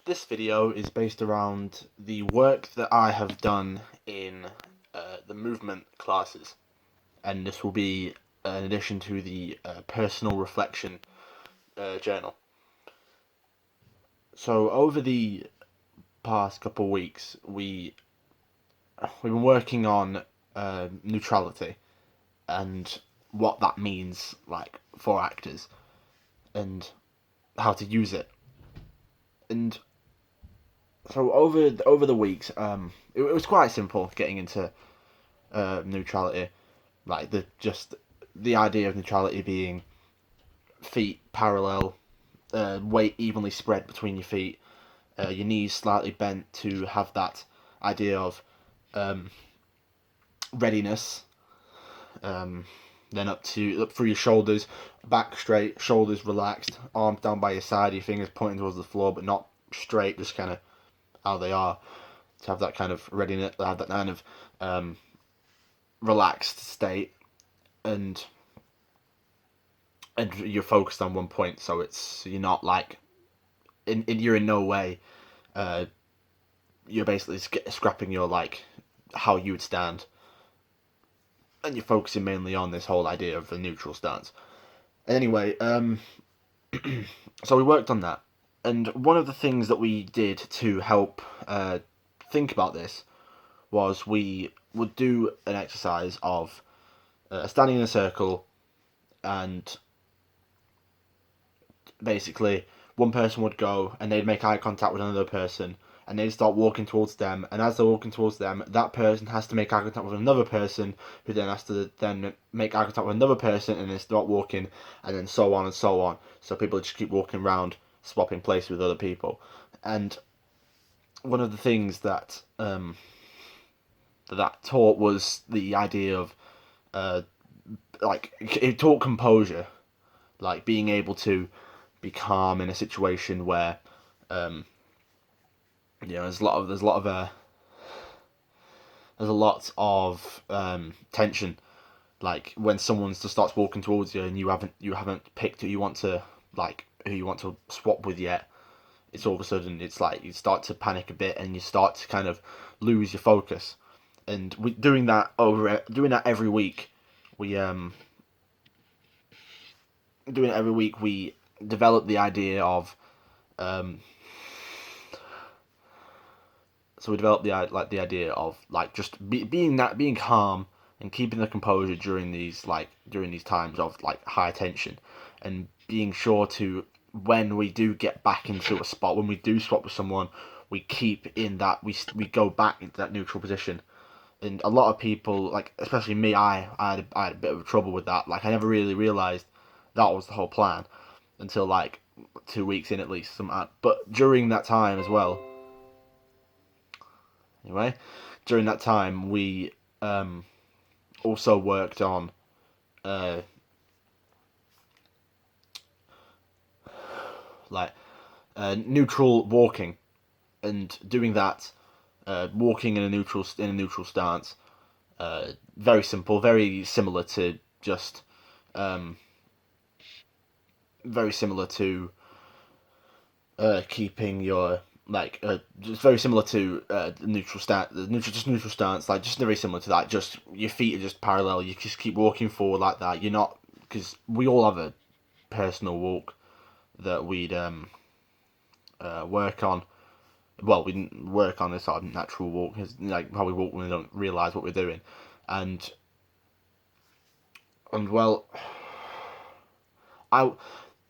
This video is based around the work that I have done in the movement classes, and this will be in addition to the personal reflection journal. So over the past couple of weeks, we've been working on neutrality and what that means, like for actors, and how to use it. And so over the weeks, it was quite simple getting into neutrality, like the idea of neutrality being feet parallel, weight evenly spread between your feet, your knees slightly bent to have that idea of readiness. Then up through your shoulders, back straight, shoulders relaxed, arms down by your side, your fingers pointing towards the floor, but not straight, just kind of how they are. To have that kind of readiness, have that kind of relaxed state, and you're focused on one point, so you're not like you're in no way you're basically scrapping your like how you would stand, and you're focusing mainly on this whole idea of the neutral stance. Anyway, so we worked on that, and one of the things that we did to help think about this was we would do an exercise of standing in a circle, and basically one person would go and they'd make eye contact with another person, and they'd start walking towards them, and as they're walking towards them, that person has to make eye contact with another person, who then has to then make eye contact with another person, and then start walking, and then so on and so on. So people just keep walking around, swapping places with other people. And one of the things that that taught was the idea of like it taught composure, like being able to be calm in a situation where there's a lot of tension, like when someone just starts walking towards you and you haven't picked who you want to swap with yet. It's all of a sudden it's like you start to panic a bit and you start to kind of lose your focus. And doing that every week, we we develop the idea of so we developed the idea of like just being calm and keeping the composure during these times of like high tension, and being sure to, when we do get back into a spot, when we do swap with someone, we keep in that we go back into that neutral position. And a lot of people, like especially me, I had a bit of trouble with that. Like I never really realized that was the whole plan until like 2 weeks in at least. But during that time as well, anyway, during that time we also worked on like neutral walking, and doing that, walking in a neutral stance. Very simple, very similar to just very similar to keeping your just very similar to the neutral stance, like just very similar to that. Just your feet are just parallel. You just keep walking forward like that. You're not, because we all have a personal walk that we'd work on. Well, we didn't work on this sort of natural walk, like how we walk when we don't realize what we're doing, and well, I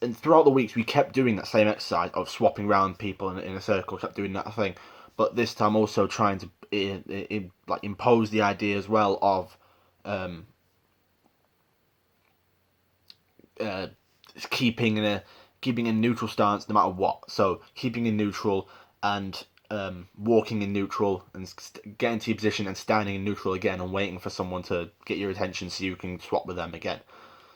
and throughout the weeks we kept doing that same exercise of swapping around people in a circle, kept doing that thing, but this time also trying to like impose the idea as well of uh, keeping a neutral stance no matter what. So keeping in neutral, and walking in neutral, and getting to your position and standing in neutral again, and waiting for someone to get your attention so you can swap with them again.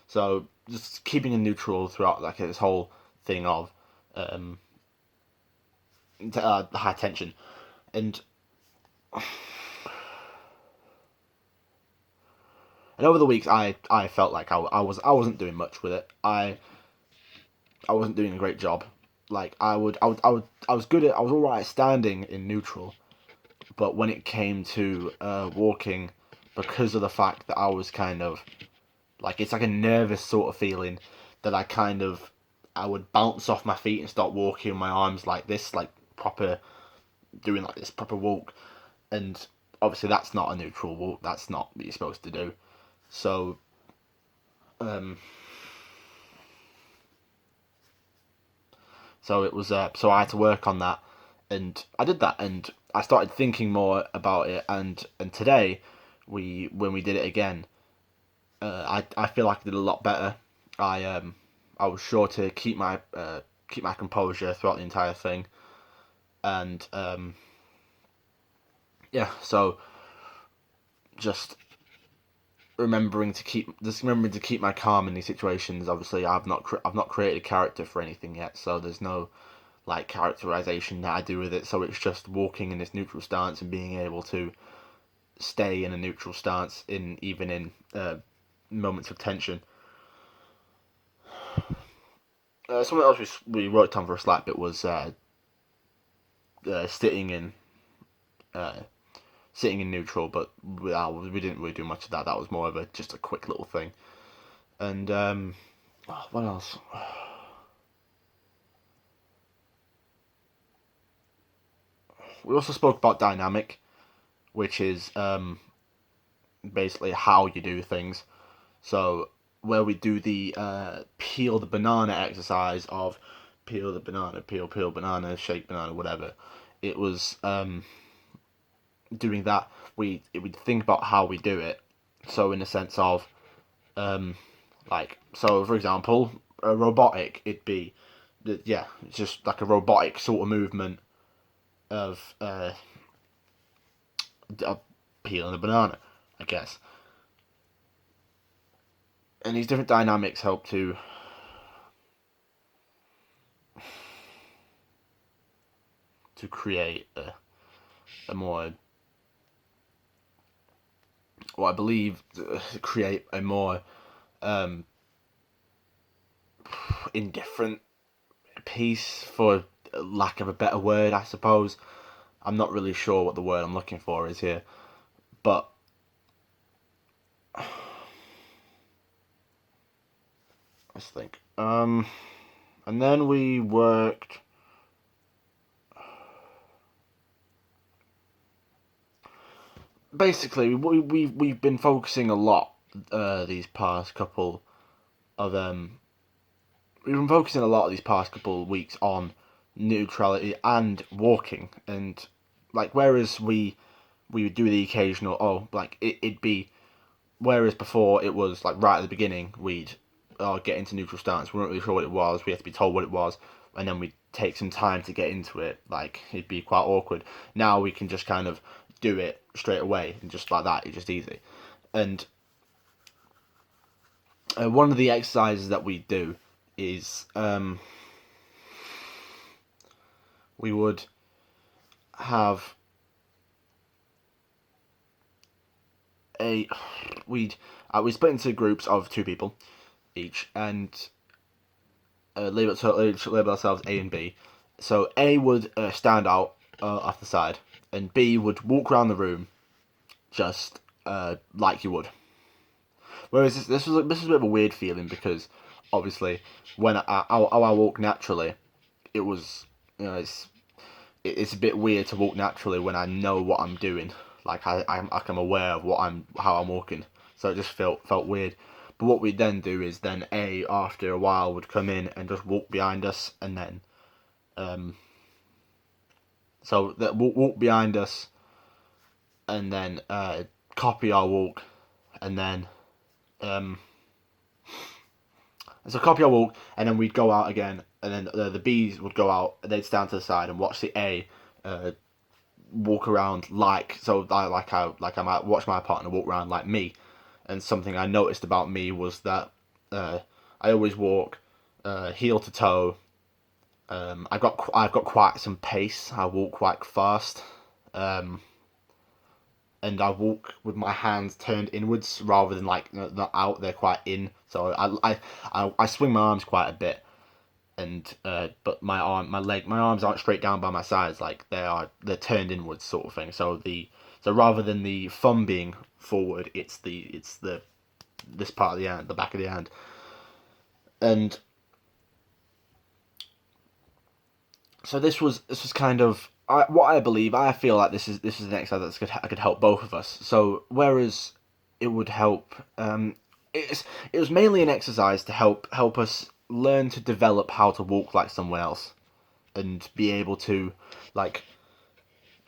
So just keeping in neutral throughout like this whole thing of high tension. And over the weeks, I felt like I wasn't doing much with it. I wasn't doing a great job, like I was good at I was all right at standing in neutral, but when it came to walking, because of the fact that I was kind of like it's like a nervous sort of feeling that I would bounce off my feet and start walking with my arms like this, like proper doing like this proper walk, and obviously that's not a neutral walk. That's not what you're supposed to do. So, um, so it was so I had to work on that, and I did that, and I started thinking more about it, and today we when we did it again, I feel like I did a lot better. I was sure to keep my composure throughout the entire thing, and yeah, so just remembering to keep my calm in these situations. Obviously, I've not created a character for anything yet, so there's no like characterization that I do with it. So it's just walking in this neutral stance and being able to stay in a neutral stance in even in moments of tension. Something else we worked on for a slight bit was sitting in uh, sitting in neutral, but we didn't really do much of that. That was more of a just a quick little thing. And what else? We also spoke about dynamic, which is basically how you do things. So where we do the peel the banana exercise of peel the banana, peel banana, shake banana, whatever. It was doing that. We would think about how we do it. So in the sense of um, like so, for example, a robotic, it'd be yeah, it's just like a robotic sort of movement of peeling a banana, I guess. And these different dynamics help to create a more, well, I believe, create a more um, indifferent piece, for lack of a better word, I suppose. I'm not really sure what the word I'm looking for is here, but let's think. And then we worked. Basically, we've been focusing a lot these past couple of we've been focusing a lot of these past couple of weeks on neutrality and walking, and like whereas we would do the occasional it'd be, whereas before it was like right at the beginning we'd get into neutral stance, we weren't really sure what it was, we had to be told what it was, and then we'd take some time to get into it, like it'd be quite awkward. Now we can just kind of do it straight away, and just like that it's just easy. And one of the exercises that we do is we would have a we split into groups of two people each, and label ourselves A and B. So A would stand out off the side, and B would walk around the room just like you would. Whereas this was a bit of a weird feeling, because obviously when I walk naturally, it was, it's a bit weird to walk naturally when I know what I'm doing. Like I'm aware of how I'm walking. So it just felt weird. But what we'd then do is then A, after a while, would come in and just walk behind us, and then um so that walk behind us, and then copy our walk, and then um so copy our walk, and then we'd go out again, and then the B's would go out, and they'd stand to the side and watch the A uh, walk around, I might watch my partner walk around like me. And something I noticed about me was that I always walk heel to toe. I've got quite some pace. I walk quite fast, um, and I walk with my hands turned inwards rather than like not out. They're quite in. So I swing my arms quite a bit, and but my arms aren't straight down by my sides, like they're turned inwards sort of thing. So rather than the thumb being forward, it's the this part of the hand, the back of the hand, and so this was kind of what I believe. I feel like this is an exercise that could help both of us. So whereas it would help, it was mainly an exercise to help us learn to develop how to walk like someone else and be able to like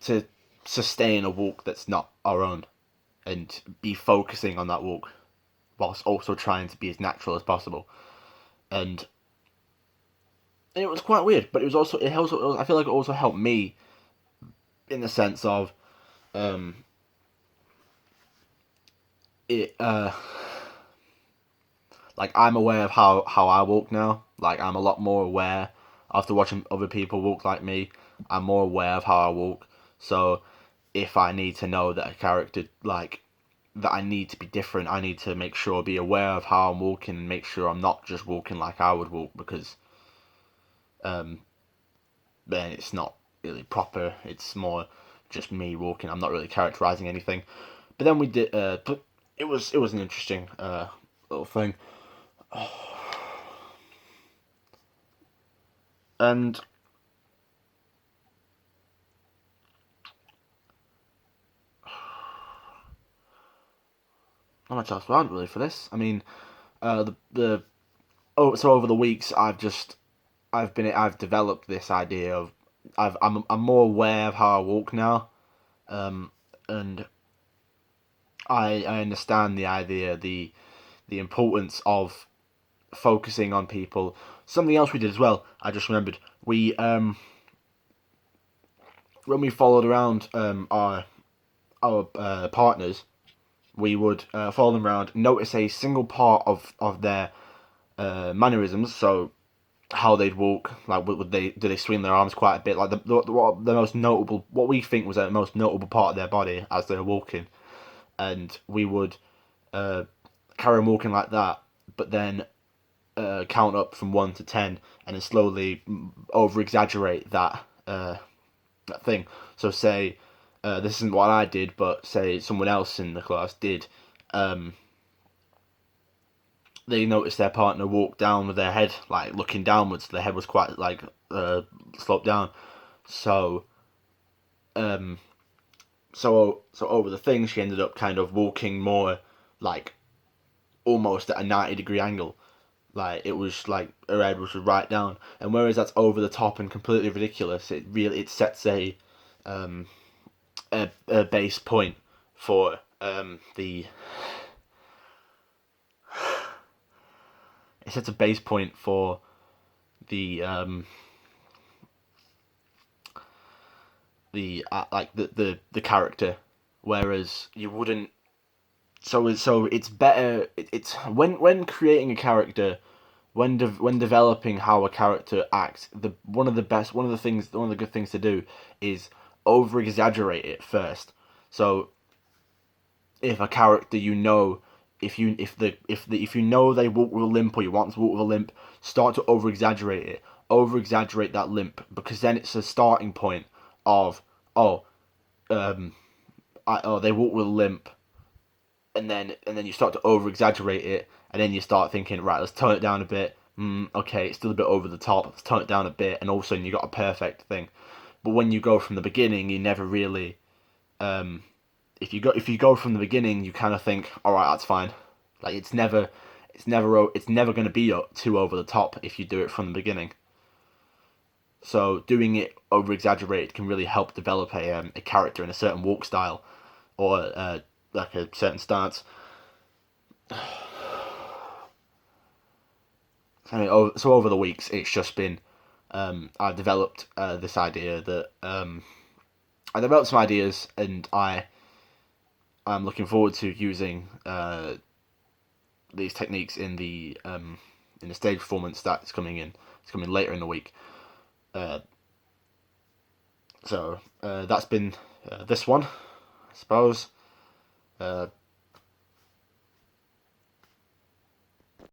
to sustain a walk that's not our own and be focusing on that walk whilst also trying to be as natural as possible. And it was quite weird, but I feel like it also helped me in the sense of um, it like I'm aware of how I walk now. Like I'm a lot more aware after watching other people walk like me. I'm more aware of how I walk. So if I need to know that a character like that I need to be different, I need to make sure be aware of how I'm walking and make sure I'm not just walking like I would walk because um then it's not really proper. It's more just me walking. I'm not really characterizing anything. But then we did. But it was an interesting little thing, and not much else around really for this. I mean, the oh, so over the weeks I've developed this idea of I'm more aware of how I walk now, um, and I understand the idea the importance of focusing on people. Something else we did as well. I just remembered we when we followed around our partners, we would follow them around, notice a single part of their mannerisms. So how they'd walk, like would they do they swing their arms quite a bit, like the most notable, what we think was the most notable part of their body as they were walking, and we would carry on walking like that, but then count up from 1 to 10, and then slowly over exaggerate that thing. So say this isn't what I did, but say someone else in the class did. Um, they noticed their partner walk down with their head like looking downwards. Their head was quite like sloped down. So um, so over the thing, she ended up kind of walking more like almost at a 90-degree angle. Like it was like her head was right down, and whereas that's over the top and completely ridiculous, it sets um, a base point for the it sets a base point for the like the character, whereas you wouldn't. So it's better. It's when creating a character, when developing how a character acts. One of the good things to do is over exaggerate it first. So if a character if you know they walk with a limp or you want to walk with a limp, start to over exaggerate it. Over exaggerate that limp, because then it's a starting point of oh they walk with a limp, and then you start to over exaggerate it, and then you start thinking, right, let's tone it down a bit. Okay, it's still a bit over the top. Let's tone it down a bit, and all of a sudden you got a perfect thing. But when you go from the beginning, you never really. If you go from the beginning, you kind of think, all right, that's fine. Like it's never going to be too over the top if you do it from the beginning. So doing it over exaggerated can really help develop a character in a certain walk style, or like a certain stance. I mean, so over the weeks, it's just been I've developed this idea that I developed some ideas, and I'm looking forward to using these techniques in the stage performance that's coming in. It's coming later in the week. Uh, so that's been this one, I suppose.